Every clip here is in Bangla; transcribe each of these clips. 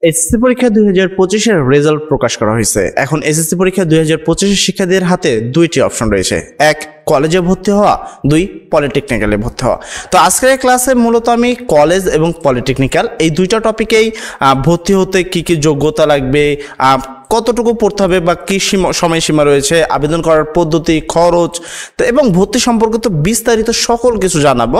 এসএসসি পরীক্ষা 2025 এর রেজাল্ট প্রকাশ করা হয়েছে। এখন এসএসসি পরীক্ষা 2025 এর শিক্ষার্থীদের হাতে দুইটি অপশন রয়েছে, এক কলেজে ভর্তি হওয়া, দুই পলিটেকনিক্যালে ভর্তি হওয়া। তো আজকের ক্লাসে মূলত আমি কলেজ এবং পলিটেকনিক্যাল এই দুইটা টপিকেই ভর্তি হতে কি কি যোগ্যতা লাগবে, কতটুকু পড়তে হবে বা কী সময়সীমা রয়েছে, আবেদন করার পদ্ধতি, খরচ এবং ভর্তি সম্পর্কিত বিস্তারিত সকল কিছু জানাবো।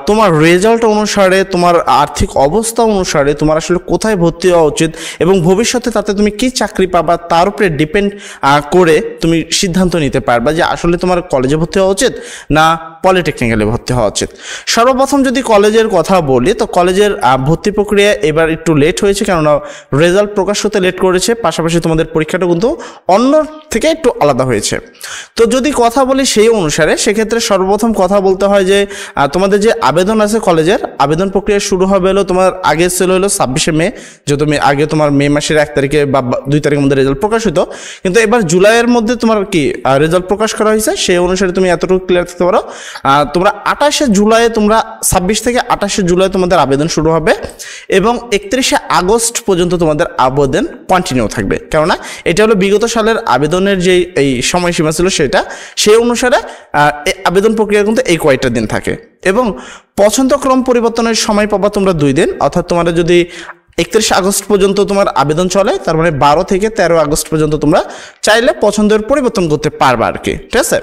তোমার রেজাল্ট অনুসারে, তোমার আর্থিক অবস্থা অনুসারে তোমার আসলে কোথায় ভর্তি হওয়া উচিত এবং ভবিষ্যতে তাতে তুমি কি চাকরি পাবা তার উপরে ডিপেন্ড করে তুমি সিদ্ধান্ত নিতে পারবা যে আসলে তোমার কলেজে ভর্তি হওয়া উচিত না পলিটেকনিক্যালে ভর্তি হওয়া উচিত। সর্বপ্রথম যদি কলেজের কথা বলি, তো কলেজের ভর্তি প্রক্রিয়া এবার একটু লেট হয়েছে, কেননা রেজাল্ট প্রকাশ হতে লেট করেছে, পাশাপাশি তোমাদের পরীক্ষাটা কিন্তু অন্য থেকে একটু আলাদা হয়েছে। তো যদি কথা বলি সেই অনুসারে, সেক্ষেত্রে সর্বপ্রথম কথা বলতে হয় যে তোমাদের যে আবেদন আছে কলেজের, আবেদন প্রক্রিয়া শুরু হবে হলো তোমার আগে ছিল হলো 26শে মে, যে তুমি আগে তোমার মে মাসের 1 তারিখে বা 2 তারিখের মধ্যে রেজাল্ট প্রকাশ হতো, কিন্তু এবার জুলাইয়ের মধ্যে তোমার কি রেজাল্ট প্রকাশ করা হয়েছে। সেই অনুসারে তুমি এতটুকু ক্লিয়ার থাকতে পারো, তোমরা 28শে জুলাই, তোমরা 26 থেকে 28শে জুলাই তোমাদের আবেদন শুরু হবে এবং 31শে আগস্ট পর্যন্ত তোমাদের আবেদন কন্টিনিউ থাকবে। কেননা এটা হলো বিগত সালের আবেদনের যে এই সময়সীমা ছিল সেটা, সেই অনুসারে আবেদন প্রক্রিয়া কিন্তু এই কয়েকটা দিন থাকে এবং পছন্দক্রম পরিবর্তনের সময় পাবা তোমরা 2 দিন। অর্থাৎ তোমরা যদি 31 আগস্ট পর্যন্ত তোমার আবেদন চলে, তার মানে 12 থেকে 13 আগস্ট পর্যন্ত তোমরা চাইলে পছন্দের পরিবর্তন করতে পারবা আর কি, ঠিক আছে।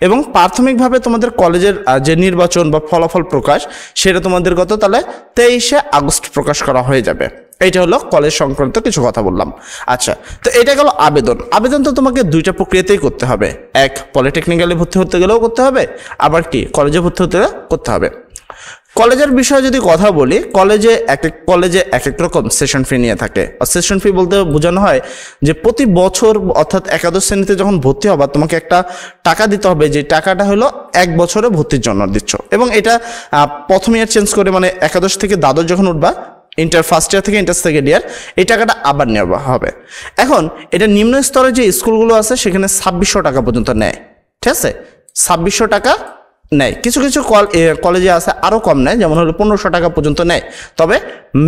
এবং প্রাথমিকভাবে তোমাদের কলেজের যে নির্বাচন বা ফলাফল প্রকাশ, সেটা তোমাদের গত তাহলে 23শে আগস্ট প্রকাশ করা হয়ে যাবে। এইটা হলো কলেজ সংক্রান্ত কিছু কথা বললাম। আচ্ছা, তো এটা গেল আবেদন। আবেদন তো তোমাকে দুইটা প্রক্রিয়াতেই করতে হবে, এক পলিটেকনিক্যালে ভর্তি হতে গেলেও করতে হবে, আবার কি কলেজে ভর্তি হতে গেলেও করতে হবে। কলেজের বিষয়ে যদি কথা বলি, কলেজে এক এক রকম সেশন ফি নিয়ে থাকে। আর সেশন ফি বলতে বোঝানো হয় যে প্রতি বছর অর্থাৎ একাদশ শ্রেণীতে যখন ভর্তি হবা তোমাকে একটা টাকা দিতে হবে, যে টাকাটা হলো 1 বছরে ভর্তির জন্য দিচ্ছ এবং এটা প্রথম ইয়ার চেঞ্জ করে, মানে একাদশ থেকে দ্বাদশ যখন উঠবা, ইন্টার ফার্স্ট ইয়ার থেকে ইন্টার সেকেন্ড ইয়ার, এই টাকাটা আবার নেওয়া হবে। এখন এটা নিম্ন স্তরে যে স্কুলগুলো আছে সেখানে 2600 টাকা পর্যন্ত নেয়, ঠিক আছে, 2600 টাকা নেয়। কিছু কিছু কলেজে আছে আরও কম নেয়, যেমন হলো 1500 টাকা পর্যন্ত নেয়। তবে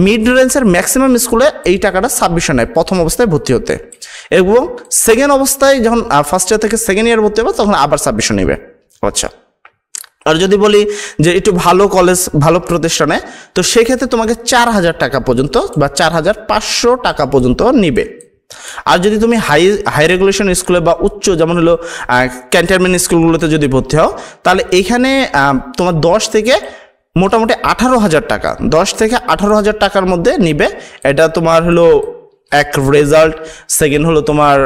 মিড রেঞ্জের ম্যাক্সিমাম স্কুলে এই টাকাটা 2600 নেয় প্রথম অবস্থায় ভর্তি হতে, এবং সেকেন্ড অবস্থায় যখন ফার্স্ট ইয়ার থেকে সেকেন্ড ইয়ার ভর্তি হবে তখন আবার 2600 নেবে। আচ্ছা, আর যদি বলি যে একটু ভালো কলেজ, ভালো প্রতিষ্ঠানে, তো সেক্ষেত্রে তোমাকে 4000 টাকা পর্যন্ত বা 4500 টাকা পর্যন্ত নিবে। আর যদি তুমি হাই রেগুলেশন স্কুলে বা উচ্চ, যেমন হলো ক্যান্টনমেন্ট স্কুলগুলোতে যদি ভর্তি হও, তাহলে এইখানে তোমার 10 থেকে মোটামুটি 18,000 টাকা, 10 থেকে 18,000 টাকার মধ্যে নিবে। এটা তোমার হলো এক রেজাল্ট, সেকেন্ড হলো তোমার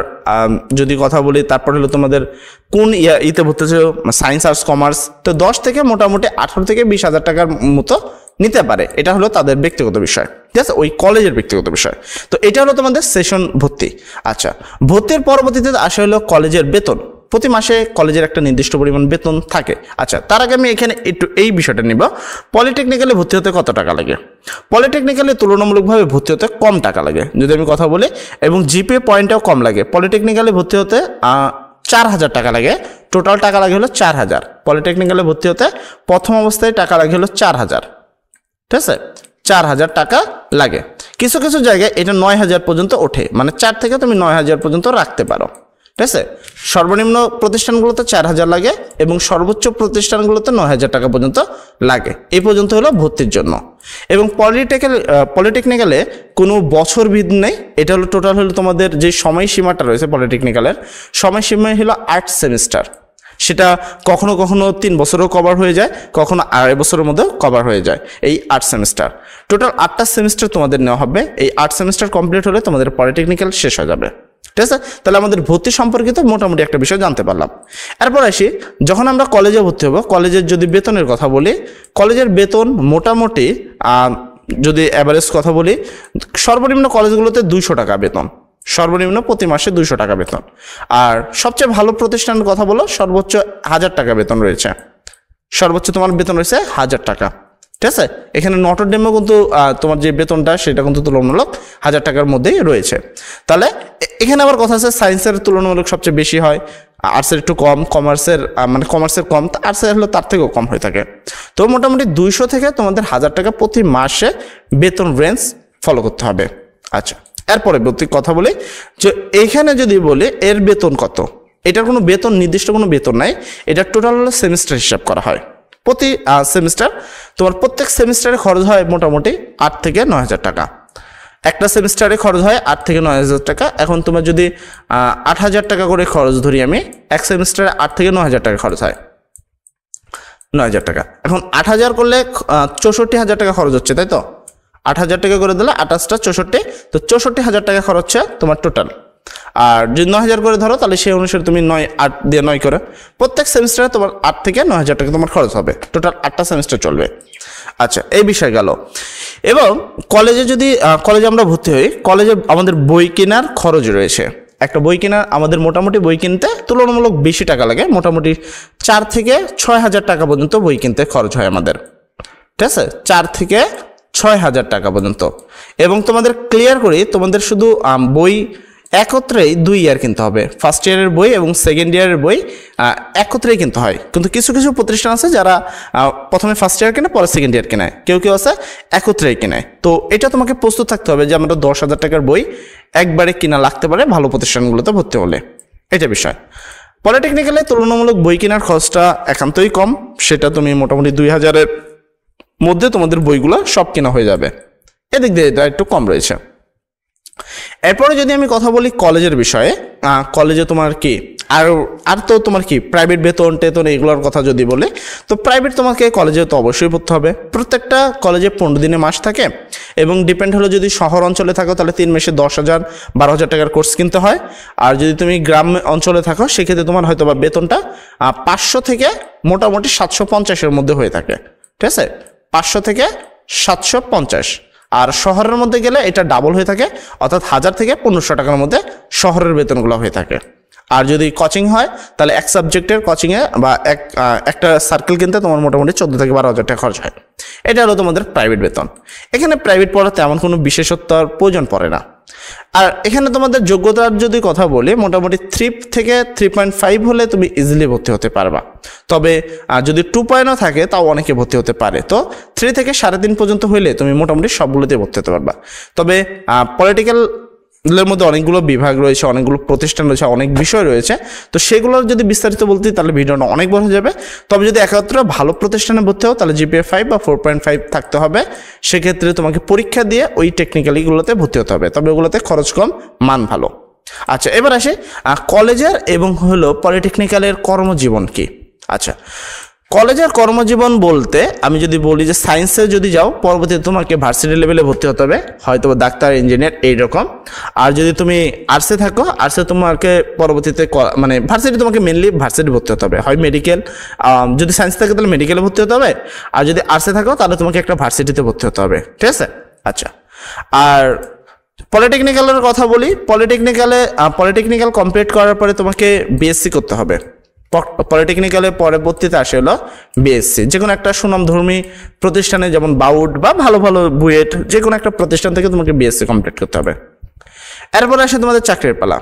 যদি কথা বলি, তারপর হলো তোমাদের কোন ইতে ভর্তি হচ্ছে, সায়েন্স, আর্টস, কমার্স, তো 10 থেকে মোটামুটি 18 থেকে 20,000 টাকার মতো নিতে পারে। এটা হলো তাদের ব্যক্তিগত বিষয়, ঠিক আছে, ওই কলেজের ব্যক্তিগত বিষয়। তো এটা হলো তোমাদের সেশন ভর্তি। আচ্ছা, ভর্তির পরবর্তীতে আসে হলো কলেজের বেতন। প্রতি মাসে কলেজের একটা নির্দিষ্ট পরিমাণ বেতন থাকে। আচ্ছা, তার আগে আমি এখানে একটু এই বিষয়টা নিব, পলিটেকনিক্যালে ভর্তি হতে কত টাকা লাগে। পলিটেকনিক্যালে তুলনামূলকভাবে ভর্তি হতে কম টাকা লাগে যদি আমি কথা বলি, এবং জিপিএ পয়েন্টটাও কম লাগে। পলিটেকনিক্যালে ভর্তি হতে 4000 টাকা লাগে, টোটাল টাকা লাগে হলো 4000। পলিটেকনিক্যালে ভর্তি হতে প্রথম অবস্থায় টাকা লাগে হলো 4000, ঠিক আছে, 4000 টাকা লাগে। কিছু কিছু জায়গায় এটা 9000 পর্যন্ত ওঠে, মানে 4 থেকে তুমি 9000 পর্যন্ত রাখতে পারো, ঠিক আছে। সর্বনিম্ন প্রতিষ্ঠানগুলোতে 4000 লাগে এবং সর্বোচ্চ প্রতিষ্ঠানগুলোতে 9000 টাকা পর্যন্ত লাগে। এই পর্যন্ত হলো ভর্তির জন্য। এবং পলিটেকনিক্যালে কোনো বছর ভিদ নেই, এটা হলো টোটাল হলো তোমাদের যে সময়সীমাটা রয়েছে পলিটেকনিক্যালের, সময়সীমা হলো 8 সেমিস্টার। সেটা কখনো কখনো 3 বছরও কভার হয়ে যায়, কখনো 2.5 বছরের মধ্যেও কভার হয়ে যায়। এই 8 সেমিস্টার, টোটাল 8টা সেমিস্টার তোমাদের নেওয়া হবে। এই 8 সেমিস্টার কমপ্লিট হলে তোমাদের পলিটেকনিক্যাল শেষ হয়ে যাবে, ঠিক আছে। তাহলে আমাদের ভর্তি সম্পর্কিত মোটামুটি একটা বিষয় জানতে পারলাম। এরপর আসি, যখন আমরা কলেজে ভর্তি হবো, কলেজের যদি বেতনের কথা বলি, কলেজের বেতন মোটামুটি যদি অ্যাভারেজ কথা বলি, সর্বনিম্ন কলেজগুলোতে 200 টাকা বেতন, সর্বনিম্ন প্রতি মাসে 200 টাকা বেতন। আর সবচেয়ে ভালো প্রতিষ্ঠানের কথা বলো, সর্বোচ্চ 1000 টাকা বেতন রয়েছে, সর্বোচ্চ তোমার বেতন রয়েছে 1000 টাকা, ঠিক আছে। এখানে নটর ডেমও কিন্তু তোমার যে বেতনটা সেটা কিন্তু তুলনামূলক 1000 টাকার মধ্যেই রয়েছে। তাহলে এখানে আবার কথা আছে, সায়েন্সের তুলনামূলক সবচেয়ে বেশি হয়, আর্টসের একটু কম, কমার্সের কম, আর্টসের হলো তার থেকেও কম হয়ে থাকে। তো মোটামুটি 200 থেকে তোমাদের 1000 টাকা প্রতি মাসে বেতন রেঞ্জ ফলো করতে হবে। আচ্ছা, এর পরবর্তী কথা বলি যে এইখানে যদি বলি এর বেতন কত, এটার কোনো বেতন নির্দিষ্ট কোনো বেতন নাই, এটা টোটাল সেমিস্টার হিসাব করা হয়। প্রতি সেমিস্টার তোমার প্রত্যেক সেমিস্টারে খরচ হয় মোটামুটি 8 থেকে 9,000 টাকা। একটা সেমিস্টারে খরচ হয় 8 থেকে 9,000 টাকা। এখন তোমার যদি 8,000 টাকা করে খরচ ধরি আমি, এক সেমিস্টারে 8 থেকে 9,000 টাকা খরচ হয়, 9,000 টাকা। এখন 8,000 করলে 64,000 টাকা খরচ হচ্ছে, তাই তো? 8,000 টাকা করে দিলে 28টা 64, তো 64,000 টাকা খরচ হচ্ছে তোমার টোটাল। আর যদি 9,000 করে ধরো তাহলে সেই অনুসারে তুমি 8 দিয়ে 9 করে প্রত্যেক সেমিস্টারে তোমার 8 থেকে 9,000 টাকা তোমার খরচ হবে, টোটাল 8টা সেমিস্টার চলবে। আচ্ছা, এই বিষয় গেল। এবং কলেজে যদি কলেজে আমরা ভর্তি হই, কলেজে আমাদের বই কেনার খরচ রয়েছে। একটা বই কেনা আমাদের মোটামুটি বই কিনতে তুলনামূলক বেশি টাকা লাগে, মোটামুটি 4 থেকে 6,000 টাকা পর্যন্ত বই কিনতে খরচ হয় আমাদের, ঠিক আছে? 4 থেকে 6,000 টাকা পর্যন্ত। এবং তোমাদের ক্লিয়ার করি, তোমাদের শুধু বই একত্রেই 2 ইয়ার কিনতে হবে, ফার্স্ট ইয়ারের বই এবং সেকেন্ড ইয়ারের বই একত্রেই কিনতে হয়। কিন্তু কিছু কিছু প্রতিষ্ঠান আছে যারা প্রথমে ফার্স্ট ইয়ার কেনে পরে সেকেন্ড ইয়ার কেনায়, কেউ কেউ আছে একত্রেই কেনায়। তো এটা তোমাকে প্রস্তুত থাকতে হবে যে আমরা 10,000 টাকার বই একবারে কিনা লাগতে পারে ভালো প্রতিষ্ঠানগুলোতে ভর্তি হলে, এটা বিষয়। পলিটেকনিক্যালে তুলনামূলক বই কেনার খরচটা একান্তই কম, সেটা তুমি মোটামুটি 2,000-এর মধ্যে তোমাদের বইগুলো সব কেনা হয়ে যাবে, এদিক দিয়ে এটা একটু কম রয়েছে। এরপরে যদি আমি কথা বলি কলেজের বিষয়ে, কলেজে তোমার কি আর তো তোমার কি প্রাইভেট বেতন টেতন এগুলোর কথা যদি বলি, তো প্রাইভেট তোমাকে কলেজে তো অবশ্যই পড়তে হবে। প্রত্যেকটা কলেজে 15 দিনে মাস থাকে, এবং ডিপেন্ড হলো যদি শহর অঞ্চলে থাকো তাহলে 3 মাসে 10,000 12,000 টাকার কোর্স কিনতে হয়। আর যদি তুমি গ্রাম অঞ্চলে থাকো সেক্ষেত্রে তোমার হয়তো বা বেতনটা 500 থেকে মোটামুটি 750-এর মধ্যে হয়ে থাকে, ঠিক আছে? 500 থেকে 750। আর শহরের মধ্যে গেলে এটা ডাবল হয়ে থাকে, অর্থাৎ 1,000 থেকে 1,500 টাকার মধ্যে শহরের বেতনগুলো হয়ে থাকে। আর যদি কোচিং হয় তাহলে এক সাবজেক্টের কোচিংয়ে বা একটা সার্কেল কিনতে তোমার মোটামুটি 14 থেকে 12,000 টাকা খরচ হয়। এটা হলো তোমাদের প্রাইভেট বেতন। এখানে প্রাইভেট পড়াতে তেমন কোনো বিশেষত্বর প্রয়োজন পড়ে না। আর এখানে তোমাদের যোগ্যতার যদি কথা বলি, মোটামুটি 3 থেকে 3.5 হলে তুমি ইজিলি ভর্তি হতে পারবা। তবে যদি 2.0 থাকে তাও অনেকে ভর্তি হতে পারে। তো 3 থেকে 3.5 পর্যন্ত হইলে তুমি মোটামুটি সবগুলোতে ভর্তি হতে পারবা। তবে পলিটিক্যালের মধ্যে অনেকগুলো বিভাগ রয়েছে, অনেকগুলো প্রতিষ্ঠান রয়েছে, অনেক বিষয় রয়েছে। তো সেগুলোর যদি বিস্তারিত বলতে তাহলে ভিডিওটা অনেক বড় হয়ে যাবে। তবে যদি একত্রে ভালো প্রতিষ্ঠানে ভর্তি হও তাহলে জিপিএ 5 বা 4.5 থাকতে হবে। সেক্ষেত্রে তোমাকে পরীক্ষা দিয়ে ওই টেকনিক্যালিগুলোতে ভর্তি হতে হবে, তবে ওগুলোতে খরচ কম, মান ভালো। আচ্ছা, এবার আসে কলেজের এবং হলো পলিটেকনিক্যালের কর্মজীবন কি। আচ্ছা, কলেজের কর্মজীবন বলতে আমি যদি বলি যে সায়েন্সে যদি যাও পরবর্তীতে তোমাকে ভার্সিটি লেভেলে ভর্তি হতে হবে, হয়তো ডাক্তার ইঞ্জিনিয়ার এইরকম। আর যদি তুমি আর্টসে থাকো, আর্টসে তোমাকে পরবর্তীতে মানে ভার্সিটি তোমাকে মেনলি ভার্সিটি ভর্তি হতে হবে, হয় মেডিকেল, যদি সায়েন্স থাকে তাহলে মেডিকেলে ভর্তি হতে হবে। আর যদি আর্টসে থাকো তাহলে তোমাকে একটা ভার্সিটিতে ভর্তি হতে হবে, ঠিক আছে? আচ্ছা, আর পলিটেকনিক্যালের কথা বলি, পলিটেকনিক্যাল কমপ্লিট করার পরে তোমাকে বিএসসি করতে হবে। পলিটেকনিক্যালে পরবর্তীতে আসে হলো বিএসসি, যে কোনো একটা সুনামধর্মী প্রতিষ্ঠানে, যেমন বাউড বা ভালো ভালো বুয়েট, যে কোনো একটা প্রতিষ্ঠান থেকে তোমাকে বিএসসি কমপ্লিট করতে হবে। এরপরে আসে তোমাদের চাকরির পালা।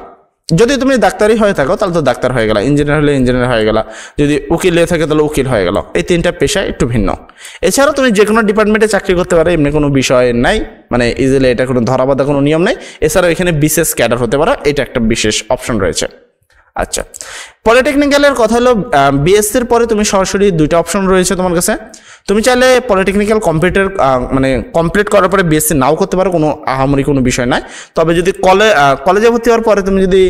যদি তুমি ডাক্তারি হয়ে থাকো তাহলে তো ডাক্তার হয়ে গেল, ইঞ্জিনিয়ার হলে ইঞ্জিনিয়ার হয়ে গেল, যদি উকিল হয়ে থাকে তাহলে উকিল হয়ে গেল। এই 3টা পেশা একটু ভিন্ন। এছাড়াও তুমি যে কোনো ডিপার্টমেন্টে চাকরি করতে পারো, এমনি কোনো বিষয় নাই, মানে ইজিলি এটা কোনো ধরাবাধা কোনো নিয়ম নেই। এছাড়াও এখানে বিশেষ ক্যাডার হতে পারো, এটা একটা বিশেষ অপশন রয়েছে। আচ্ছা, পলিটেকনিক্যালের কথা হলো বিএসসির পরে তুমি সরাসরি 2টা অপশন রয়েছে তোমার কাছে। তুমি চাইলে পলিটেকনিক্যাল কমপ্লিট করার পরে বিএসসি নাও করতে পারো, কোনো আহামরি কোনো বিষয় নাই। তবে যদি কলেজে ভর্তি হওয়ার পরে তুমি যদি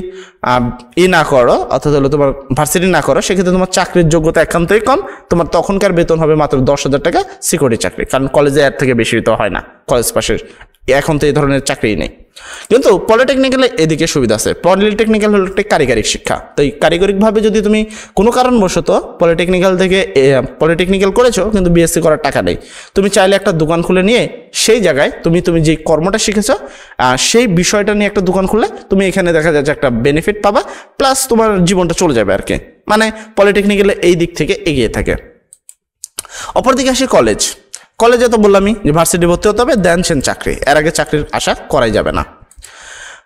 না করো, অর্থাৎ হলো তোমার ভার্সিটি না করো, সেক্ষেত্রে তোমার চাকরির যোগ্যতা একান্তই কম। তোমার তখনকার বেতন হবে মাত্র 10,000 টাকা সিকিউরিটি চাকরি, কারণ কলেজে এর থেকে বেশি তো হয় না, কলেজ পাশের এখন তো এই ধরনের চাকরি নেই। কিন্তু পলিটেকনিক্যালে এদিকে সুবিধা আছে। পলিটেকনিক্যাল হলো একটা কারিগরিক শিক্ষা, তো এই কারিগরিকভাবে যদি তুমি কোনো কারণবশত পলিটেকনিক্যাল করেছো কিন্তু বিএসসি করার টাকা নেই, তুমি চাইলে একটা দোকান খুলে নিয়ে সেই জায়গায় তুমি যে কর্মটা শিখেছো সেই বিষয়টা নিয়ে একটা দোকান খুললে তুমি এখানে দেখা যাচ্ছে একটা বেনিফিট পাবা, প্লাস তোমার জীবনটা চলে যাবে আর কি। মানে পলিটেকনিক্যালে এই দিক থেকে এগিয়ে থাকে। অপরদিকে আসে কলেজে তো বললামই যে ভার্সিটি ভর্তি হতে হবে, দেন সেন চাকরি, এর আগে চাকরির আশা করাই যাবে না।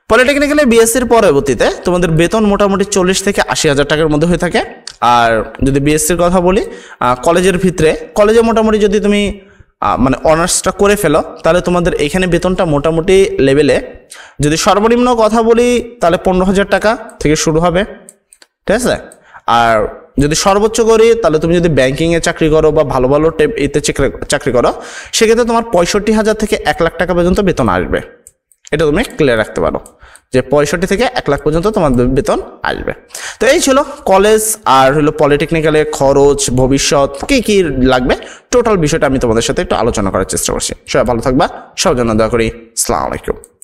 পলিটেকনিক্যালে বিএসসির পরবর্তীতে তোমাদের বেতন মোটামুটি 40 থেকে 80,000 টাকার মধ্যে হয়ে থাকে। আর যদি বিএসসির কথা বলি কলেজের ভিতরে, কলেজে মোটামুটি যদি তুমি মানে অনার্সটা করে ফেলো, তাহলে তোমাদের এখানে বেতনটা মোটামুটি লেভেলে, যদি সর্বনিম্ন কথা বলি তাহলে 15,000 টাকা থেকে শুরু হবে, ঠিক আছে। আর যদি সর্বোচ্চ করি তাহলে তুমি যদি ব্যাংকিংয়ে চাকরি করো বা ভালো ভালো এতে চাকরি করো, সেক্ষেত্রে তোমার 65,000 থেকে 1 লাখ টাকা পর্যন্ত বেতন আসবে। এটা তুমি ক্লিয়ার রাখতে পারো যে 65 থেকে 1 লাখ পর্যন্ত তোমার বেতন আসবে। তো এই ছিল কলেজ আর হলো পলিটেকনিক্যালে খরচ, ভবিষ্যৎ কী কী লাগবে, টোটাল বিষয়টা আমি তোমাদের সাথে একটু আলোচনা করার চেষ্টা করছি। সবাই ভালো থাকবা, সবার জন্য দোয়া করি। আসসালামু আলাইকুম।